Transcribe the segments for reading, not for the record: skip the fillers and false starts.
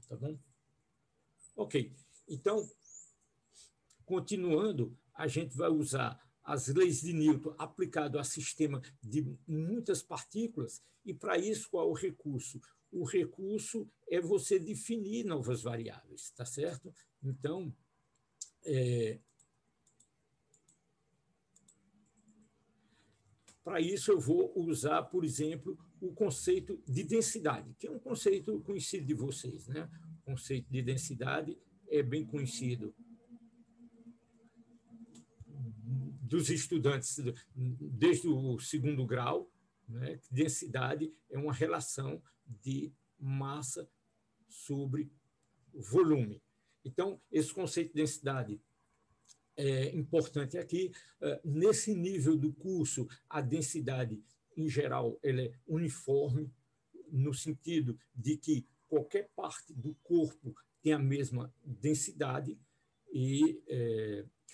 Tá bom? Ok. Então, continuando, a gente vai usar as leis de Newton aplicado a sistema de muitas partículas, e para isso qual é o recurso? O recurso é você definir novas variáveis, tá certo? Então, para isso eu vou usar, por exemplo, o conceito de densidade, que é um conceito conhecido de vocês, né? O conceito de densidade é bem conhecido dos estudantes desde o segundo grau, né? Densidade é uma relação de massa sobre volume. Então, esse conceito de densidade é importante aqui. Nesse nível do curso, a densidade, em geral, ela é uniforme, no sentido de que qualquer parte do corpo tem a mesma densidade, e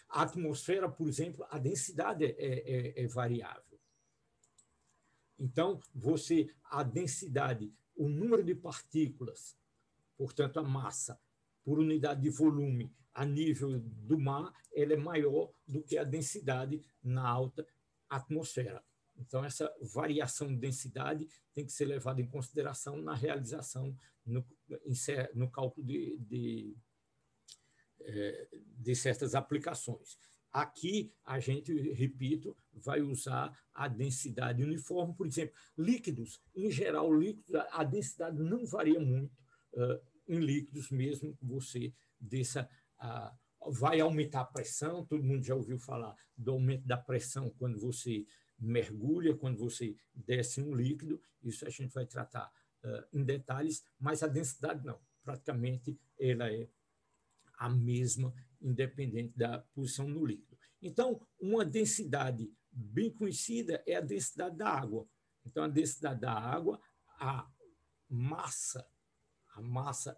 a atmosfera, por exemplo, a densidade é variável. Então, a densidade, o número de partículas, portanto, a massa, por unidade de volume a nível do mar, ela é maior do que a densidade na alta atmosfera. Então, essa variação de densidade tem que ser levada em consideração na realização, no cálculo de certas aplicações. Aqui, a gente, repito, vai usar a densidade uniforme. Por exemplo, líquidos, em geral, líquidos, a densidade não varia muito em líquidos, mesmo que você desça vai aumentar a pressão. Todo mundo já ouviu falar do aumento da pressão quando você mergulha, quando você desce um líquido. Isso a gente vai tratar em detalhes, mas a densidade não. Praticamente, ela é a mesma, independente da posição no líquido. Então, uma densidade bem conhecida é a densidade da água. Então, a densidade da água, a massa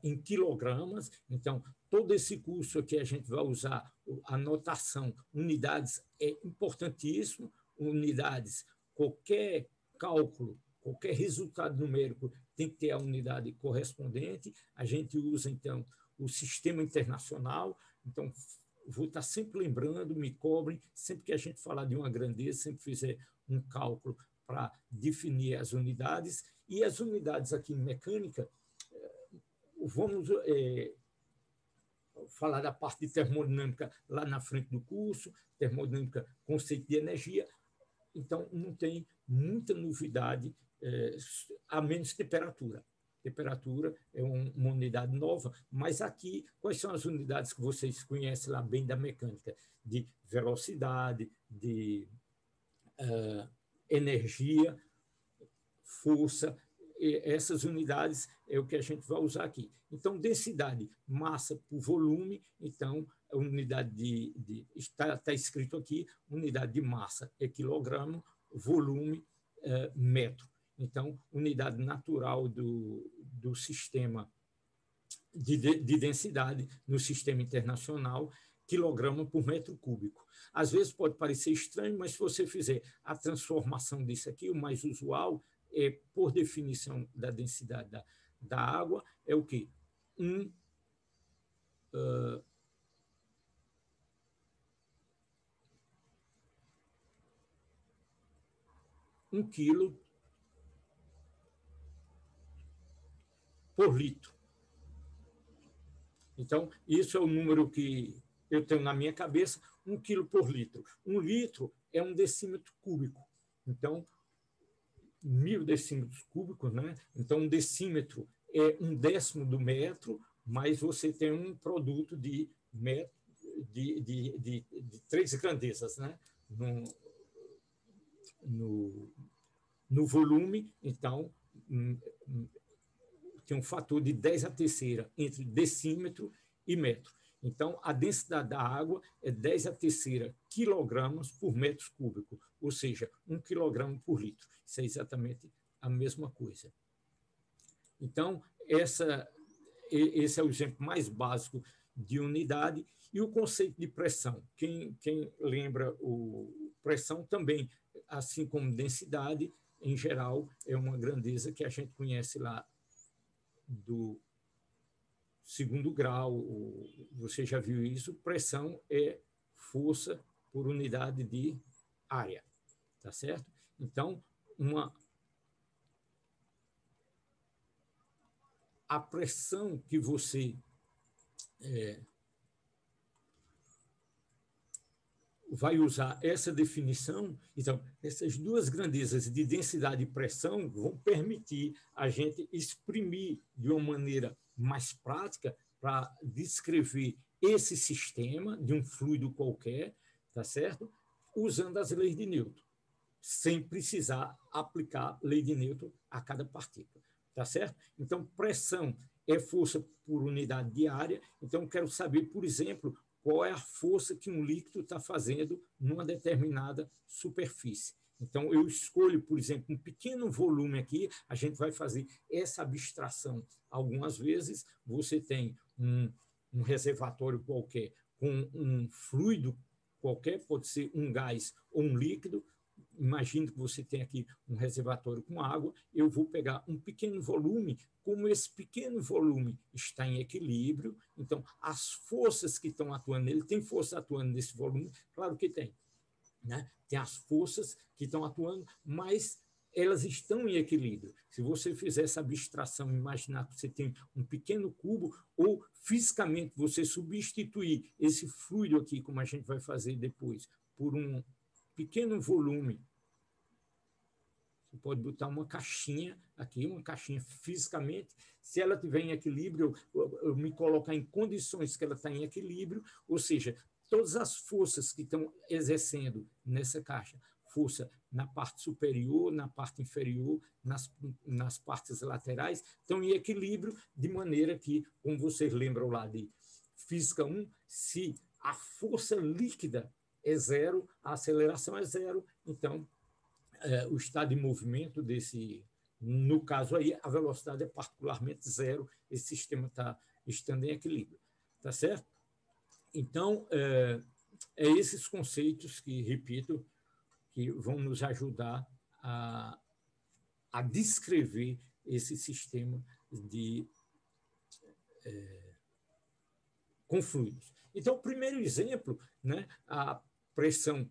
em quilogramas. Então, todo esse curso aqui a gente vai usar a notação, unidades é importantíssimo, unidades, qualquer cálculo, qualquer resultado numérico tem que ter a unidade correspondente. A gente usa, então, o sistema internacional. Então, vou estar sempre lembrando, me cobrem, sempre que a gente falar de uma grandeza, sempre fizer um cálculo para definir as unidades. E as unidades aqui em mecânica, vamos falar da parte de termodinâmica lá na frente do curso, termodinâmica, conceito de energia. Então, não tem muita novidade, a menos temperatura. Temperatura é uma unidade nova, mas aqui, quais são as unidades que vocês conhecem lá bem da mecânica? De velocidade, de energia, força. Essas unidades é o que a gente vai usar aqui. Então, densidade, massa por volume. Então, a unidade está escrito aqui, unidade de massa é quilograma, volume metro. Então, unidade natural do sistema de densidade no sistema internacional, quilograma por metro cúbico. Às vezes pode parecer estranho, mas se você fizer a transformação disso aqui, o mais usual é, por definição da densidade da água, é o quê? Um quilo por litro. Então, isso é o número que eu tenho na minha cabeça, 1 quilo por litro. 1 litro é um decímetro cúbico. Então, 1.000 decímetros cúbicos, né? Então, um decímetro é 1/10 do metro, mas você tem um produto de 3 grandezas, né? No volume. Então, tem um fator de 10 à terceira entre decímetro e metro. Então, a densidade da água é 10 à terceira quilogramas por metro cúbico, ou seja, 1 quilograma por litro. Isso é exatamente a mesma coisa. Então, esse é o exemplo mais básico de unidade. E o conceito de pressão. Quem lembra, pressão também, assim como densidade, em geral, é uma grandeza que a gente conhece lá segundo grau, você já viu isso, pressão é força por unidade de área, tá certo? Então, a pressão que você vai usar essa definição, então, essas duas grandezas de densidade e pressão vão permitir a gente exprimir de uma maneira mais prática para descrever esse sistema de um fluido qualquer, tá certo? Usando as leis de Newton, sem precisar aplicar lei de Newton a cada partícula, tá certo? Então, pressão é força por unidade de área. Então, eu quero saber, por exemplo, qual é a força que um líquido está fazendo numa determinada superfície. Então, eu escolho, por exemplo, um pequeno volume aqui, a gente vai fazer essa abstração algumas vezes. Você tem um reservatório qualquer com um fluido qualquer, pode ser um gás ou um líquido. Imagine que você tem aqui um reservatório com água, eu vou pegar um pequeno volume, como esse pequeno volume está em equilíbrio, então as forças que estão atuando nele, tem força atuando nesse volume? Claro que tem, né? Tem as forças que estão atuando, mas elas estão em equilíbrio. Se você fizer essa abstração, imaginar que você tem um pequeno cubo, ou fisicamente você substituir esse fluido aqui, como a gente vai fazer depois, por um pequeno volume. Você pode botar uma caixinha aqui, uma caixinha fisicamente. Se ela estiver em equilíbrio, eu me colocar em condições que ela está em equilíbrio, ou seja, todas as forças que estão exercendo nessa caixa, força na parte superior, na parte inferior, nas partes laterais, estão em equilíbrio, de maneira que, como vocês lembram lá de Física 1, se a força líquida é zero, a aceleração é zero, então o estado de movimento no caso aí, a velocidade é particularmente zero, esse sistema está estando em equilíbrio, tá certo? Então, esses conceitos que, repito, que vão nos ajudar a descrever esse sistema com fluidos. Então, o primeiro exemplo, né, a pressão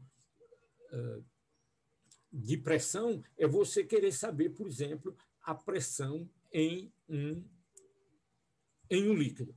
de pressão é você querer saber, por exemplo, a pressão em um líquido,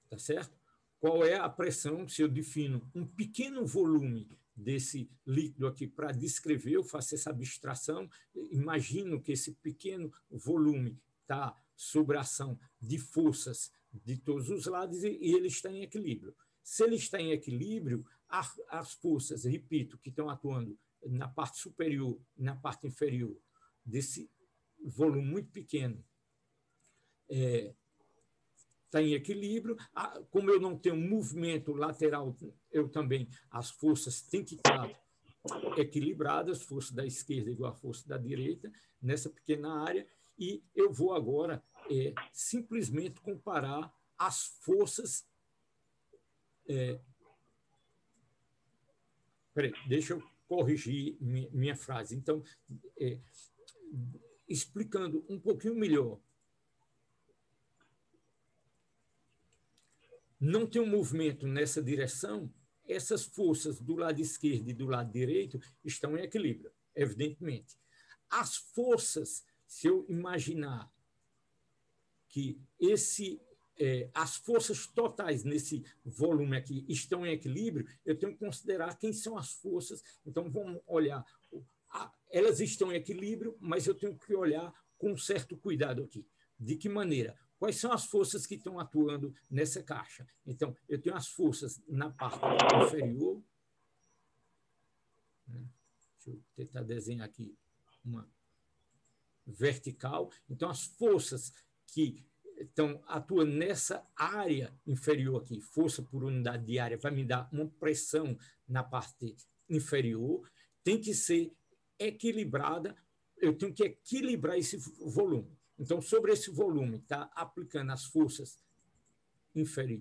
tá certo? Qual é a pressão, se eu defino um pequeno volume desse líquido aqui para descrever, eu faço essa abstração, imagino que esse pequeno volume está sob a ação de forças de todos os lados e ele está em equilíbrio. Se ele está em equilíbrio, as forças, repito, que estão atuando na parte superior e na parte inferior desse volume muito pequeno, está em equilíbrio. Como eu não tenho movimento lateral, eu também, as forças têm que estar equilibradas, força da esquerda igual a força da direita, nessa pequena área, e eu vou agora simplesmente comparar as forças. Peraí, deixa eu corrigir minha frase. Então, explicando um pouquinho melhor, não tem um movimento nessa direção, essas forças do lado esquerdo e do lado direito estão em equilíbrio, evidentemente. As forças, se eu imaginar que as forças totais nesse volume aqui estão em equilíbrio, eu tenho que considerar quem são as forças. Então, vamos olhar. Elas estão em equilíbrio, mas eu tenho que olhar com um certo cuidado aqui. De que maneira? Quais são as forças que estão atuando nessa caixa? Então, eu tenho as forças na parte inferior. Deixa eu tentar desenhar aqui uma vertical. Então, as forças que estão atuando nessa área inferior aqui, força por unidade de área, vai me dar uma pressão na parte inferior, tem que ser equilibrada, eu tenho que equilibrar esse volume. Então, sobre esse volume, está aplicando as forças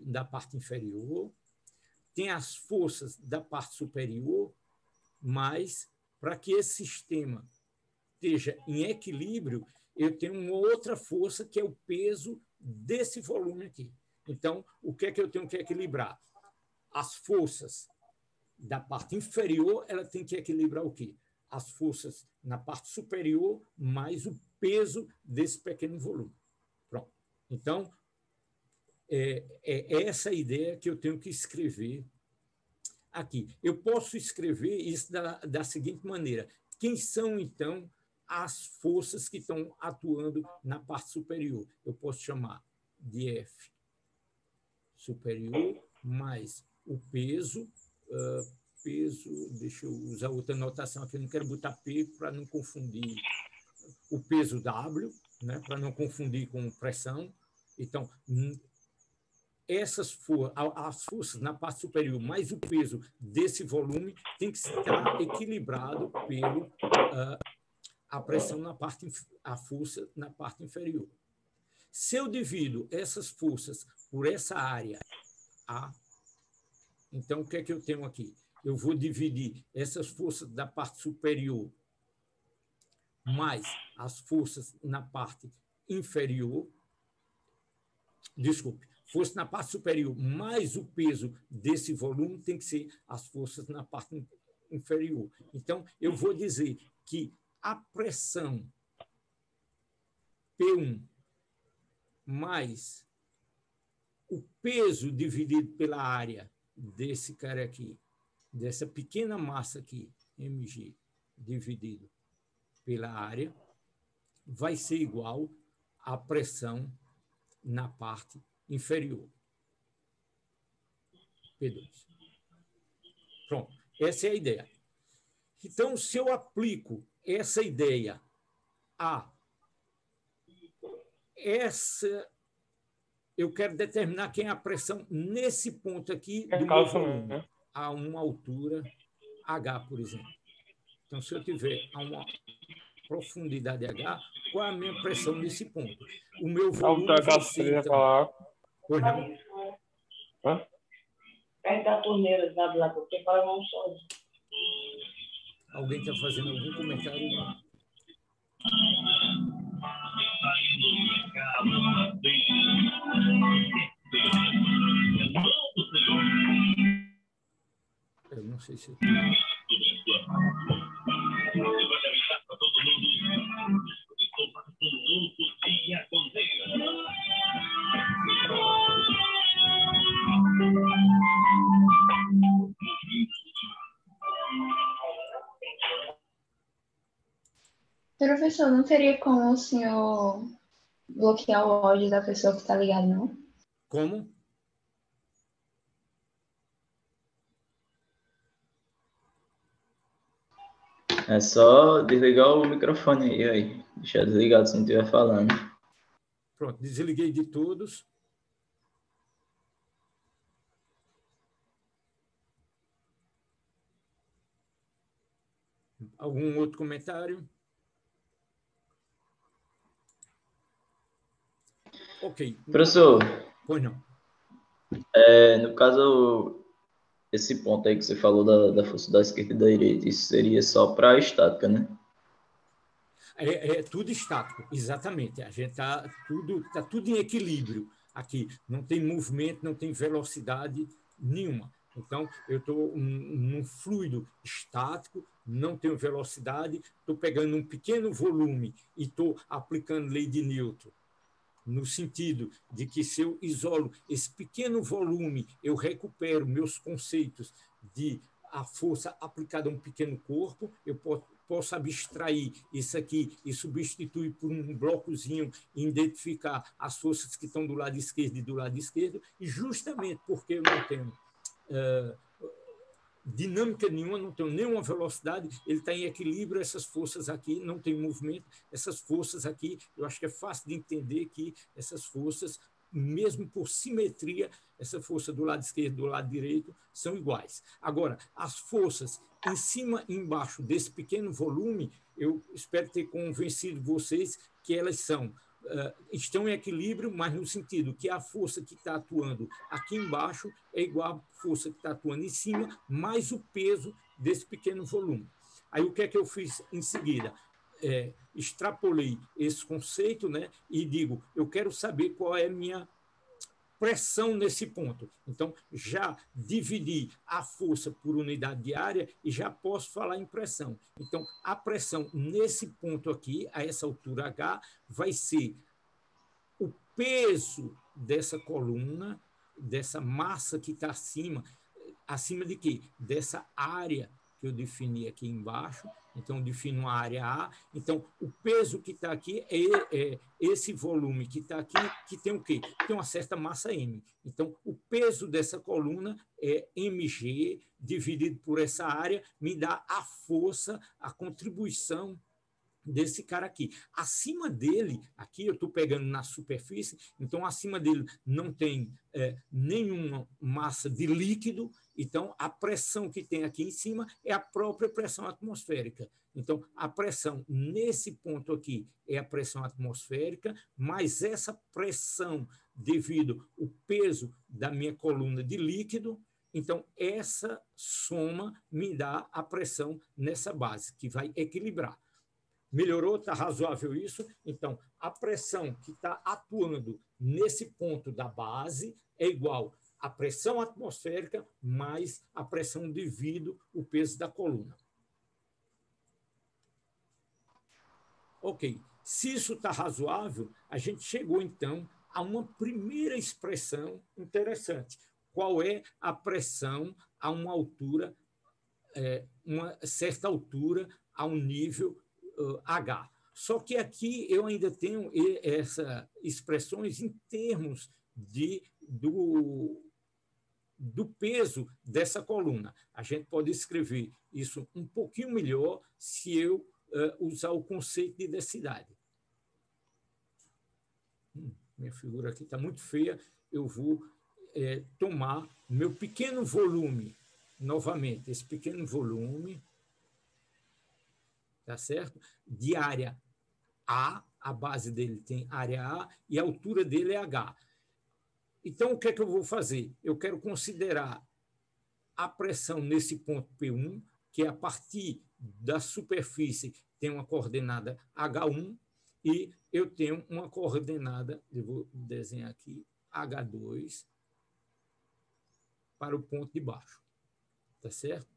da parte inferior, tem as forças da parte superior, mas para que esse sistema esteja em equilíbrio, eu tenho uma outra força, que é o peso desse volume aqui. Então, o que é que eu tenho que equilibrar? As forças da parte inferior, ela tem que equilibrar o quê? As forças na parte superior mais o peso desse pequeno volume. Pronto. Então, é essa ideia que eu tenho que escrever aqui. Eu posso escrever isso da seguinte maneira. Quem são, então, as forças que estão atuando na parte superior? Eu posso chamar de F superior mais o peso, deixa eu usar outra notação aqui, eu não quero botar P para não confundir, o peso W, né, para não confundir com pressão. Então, as forças na parte superior mais o peso desse volume tem que estar equilibrado pelo a pressão a força na parte inferior. Se eu divido essas forças por essa área A, então o que é que eu tenho aqui? Eu vou dividir essas forças da parte superior mais as forças na parte inferior. Desculpe, força na parte superior mais o peso desse volume tem que ser as forças na parte inferior. Então, eu vou dizer que a pressão P1 mais o peso dividido pela área desse cara aqui, dessa pequena massa aqui, mg, dividido pela área, vai ser igual à pressão na parte inferior. P2. Pronto, essa é a ideia. Então, se eu aplico essa ideia a essa, eu quero determinar quem é a pressão nesse ponto aqui do meu volume, a uma altura H, por exemplo. Então, se eu tiver a uma profundidade H, qual é a minha pressão nesse ponto? O meu volume vai ser, então... Pois não? Perto da torneira, sabe lá, porque para não sobe. Alguém está fazendo algum comentário? Eu não sei se... Professor, não teria como o senhor bloquear o áudio da pessoa que está ligada, não? Como? É só desligar o microfone aí. Deixar desligado se não estiver falando. Pronto, desliguei de todos. Algum outro comentário? Ok. Professor, Pois não. no caso, esse ponto aí que você falou da força da esquerda e da direita, isso seria só para a estática, né? É tudo estático, exatamente. A gente tá tudo em equilíbrio aqui. Não tem movimento, não tem velocidade nenhuma. Então, eu estou num fluido estático, não tenho velocidade, estou pegando um pequeno volume e estou aplicando lei de Newton, no sentido de que, se eu isolo esse pequeno volume, eu recupero meus conceitos de a força aplicada a um pequeno corpo, eu posso abstrair isso aqui e substituir por um blocozinho e identificar as forças que estão do lado esquerdo e do lado esquerdo, e justamente porque eu não tenho dinâmica nenhuma, não tenho nenhuma velocidade, ele está em equilíbrio, essas forças aqui, não tem movimento, essas forças aqui, eu acho que é fácil de entender que essas forças, mesmo por simetria, essa força do lado esquerdo e do lado direito são iguais. Agora, as forças em cima e embaixo desse pequeno volume, eu espero ter convencido vocês que elas estão em equilíbrio, mas no sentido que a força que está atuando aqui embaixo é igual à força que está atuando em cima, mais o peso desse pequeno volume. Aí o que é que eu fiz em seguida? Extrapolei esse conceito, né, e digo, eu quero saber qual é a minha pressão nesse ponto. Então, já dividi a força por unidade de área e já posso falar em pressão. Então, a pressão nesse ponto aqui, a essa altura H, vai ser o peso dessa coluna, dessa massa que está acima de quê? Dessa área que eu defini aqui embaixo. Então, eu defino uma área A. Então, o peso que está aqui é esse volume que está aqui, que tem o quê? Tem uma certa massa M. Então, o peso dessa coluna é mg dividido por essa área, me dá a força, a contribuição desse cara aqui. Acima dele, aqui eu estou pegando na superfície, então acima dele não tem nenhuma massa de líquido, então a pressão que tem aqui em cima é a própria pressão atmosférica. Então, a pressão nesse ponto aqui é a pressão atmosférica, mas essa pressão devido ao peso da minha coluna de líquido, então essa soma me dá a pressão nessa base, que vai equilibrar. Melhorou? Está razoável isso? Então, a pressão que está atuando nesse ponto da base é igual à pressão atmosférica mais a pressão devido ao peso da coluna. Ok. Se isso está razoável, a gente chegou, então, a uma primeira expressão interessante. Qual é a pressão a uma altura, uma certa altura, a um nível H. Só que aqui eu ainda tenho essas expressões em termos do peso dessa coluna. A gente pode escrever isso um pouquinho melhor se eu usar o conceito de densidade. Minha figura aqui está muito feia. Eu vou tomar meu pequeno volume, novamente, esse pequeno volume, tá certo? De área A base dele tem área A e a altura dele é H. Então, o que é que eu vou fazer? Eu quero considerar a pressão nesse ponto P1, que é a partir da superfície tem uma coordenada H1 e eu tenho uma coordenada, eu vou desenhar aqui, H2 para o ponto de baixo. Tá certo?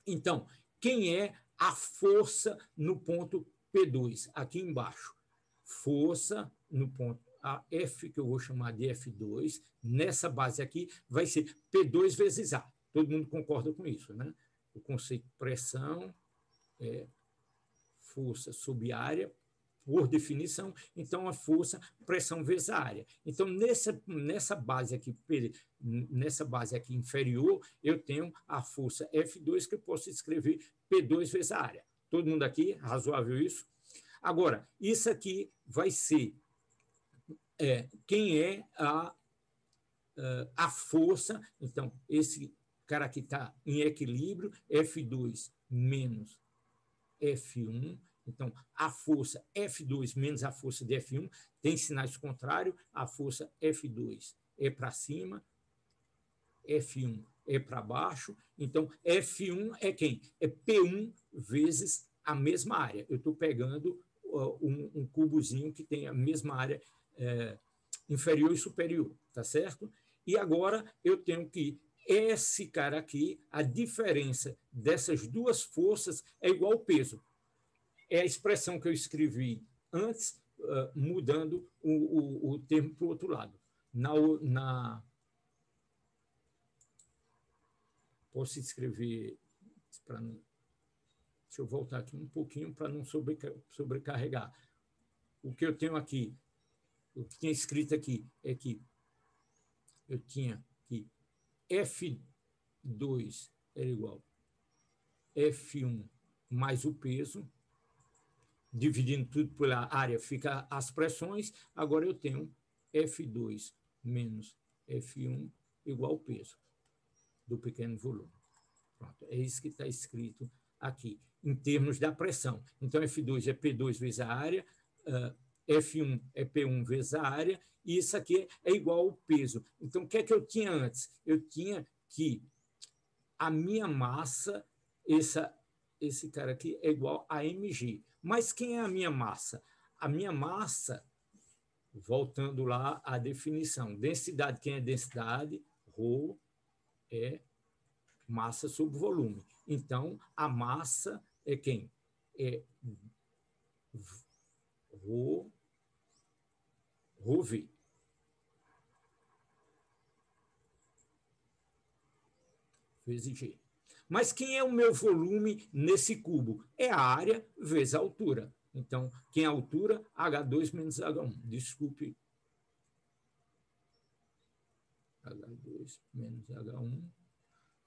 Então, quem é a força no ponto P2, aqui embaixo? Força no ponto a F, que eu vou chamar de F2, nessa base aqui, vai ser P2 vezes A. Todo mundo concorda com isso, né? O conceito de pressão é força sobre área, por definição, então a força, pressão vezes a área. Então, nessa base aqui inferior, eu tenho a força F2, que eu posso escrever P2 vezes a área. Todo mundo aqui, razoável isso? Agora, isso aqui vai ser quem é a força. Então, esse cara aqui está em equilíbrio, F2 menos F1. Então, a força F2 menos a força de F1 tem sinais contrários. A força F2 é para cima, F1 é para baixo. Então, F1 é quem? É P1 vezes a mesma área. Eu estou pegando um cubozinho que tem a mesma área inferior e superior, tá certo? E agora eu tenho que esse cara aqui, a diferença dessas duas forças é igual ao peso. É a expressão que eu escrevi antes, mudando o termo para o outro lado. Posso escrever... Deixa eu voltar aqui um pouquinho para não sobrecarregar. O que eu tenho aqui, o que tinha escrito aqui é que eu tinha que F2 era igual a F1 mais o peso, dividindo tudo pela área, fica as pressões. Agora eu tenho F2 menos F1 igual ao peso do pequeno volume. Pronto, é isso que está escrito aqui, em termos da pressão. Então, F2 é P2 vezes a área, F1 é P1 vezes a área, e isso aqui é igual ao peso. Então, o que é que eu tinha antes? Eu tinha que a minha massa, esse cara aqui, é igual a mg. Mas quem é a minha massa? A minha massa, voltando lá à definição. Densidade, quem é densidade? Rho é massa sobre volume. Então, a massa é quem? É Rho V. Vezes G. Mas quem é o meu volume nesse cubo? É a área vezes a altura. Então, quem é a altura? H2 menos H1. Desculpe. H2 menos H1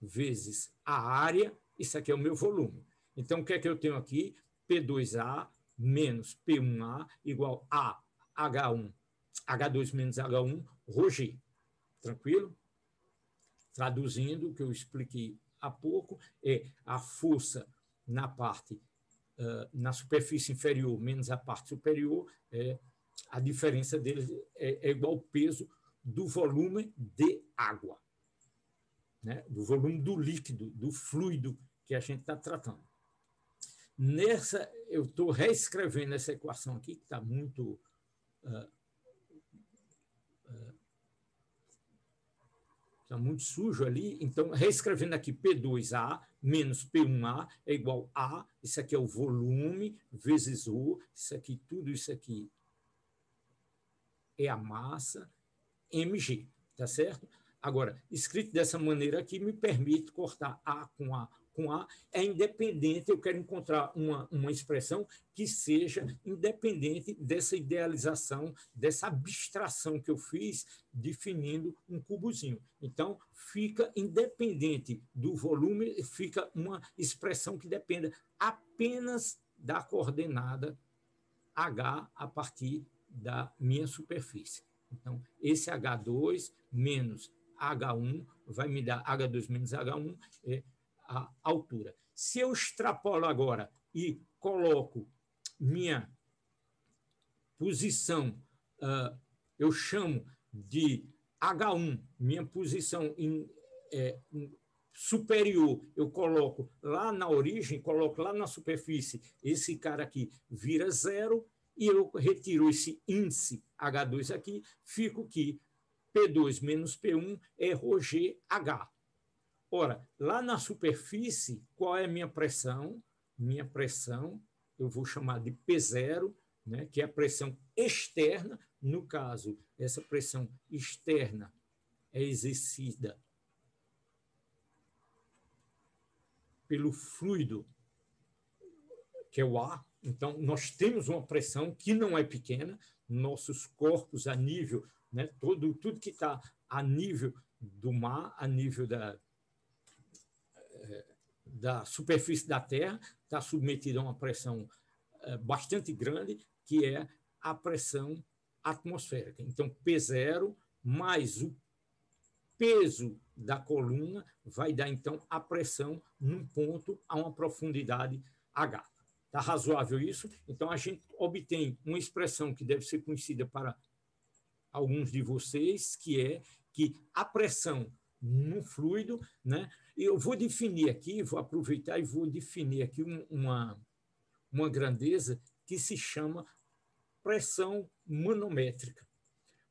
vezes a área. Isso aqui é o meu volume. Então, o que é que eu tenho aqui? P2A menos P1A igual a H1, H2 menos H1, ρg. Tranquilo? Traduzindo, o que eu expliquei há pouco, é a força na parte, na superfície inferior menos a parte superior, a diferença deles é igual ao peso do volume de água, né? Do volume do líquido, do fluido que a gente está tratando. Nessa, eu estou reescrevendo essa equação aqui, que está muito... Está muito sujo ali, então, reescrevendo aqui, P2A menos P1A é igual a, isso aqui é o volume, vezes O, isso aqui, tudo isso aqui é a massa, mg, tá certo? Agora, escrito dessa maneira aqui, me permite cortar A com A com A, é independente, eu quero encontrar uma expressão que seja independente dessa idealização, dessa abstração que eu fiz, definindo um cubozinho. Então, fica independente do volume, fica uma expressão que dependa apenas da coordenada H a partir da minha superfície. Então, esse H2 menos H1 vai me dar H2 menos H1 é a altura. Se eu extrapolo agora e coloco minha posição, eu chamo de H1, minha posição superior, eu coloco lá na origem, coloco lá na superfície, esse cara aqui vira zero, e eu retiro esse índice H2 aqui, fico que P2 menos P1 é ρgH. Ora, lá na superfície, qual é a minha pressão? Minha pressão, eu vou chamar de P0, né, que é a pressão externa. No caso, essa pressão externa é exercida pelo fluido, que é o ar. Então, nós temos uma pressão que não é pequena, nossos corpos a nível, né, tudo que está a nível do mar, a nível da superfície da Terra, está submetido a uma pressão bastante grande, que é a pressão atmosférica. Então, P0 mais o peso da coluna vai dar, então, a pressão num ponto a uma profundidade H. Está razoável isso? Então, a gente obtém uma expressão que deve ser conhecida para alguns de vocês, que é que a pressão no fluido, né? Eu vou definir aqui, vou aproveitar e vou definir aqui uma grandeza que se chama pressão manométrica.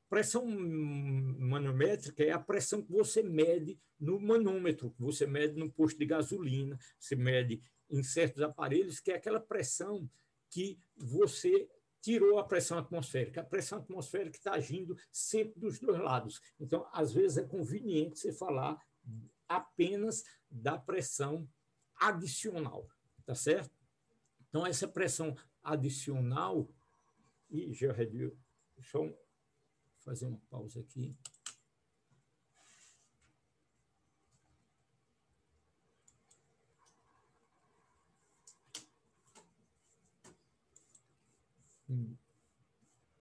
Pressão manométrica é a pressão que você mede no manômetro, que você mede no posto de gasolina, você mede em certos aparelhos, que é aquela pressão que você tirou a pressão atmosférica. A pressão atmosférica está agindo sempre dos dois lados. Então, às vezes, é conveniente você falar apenas da pressão adicional, tá certo? Então, essa pressão adicional... E já reduziu... Deixa eu fazer uma pausa aqui.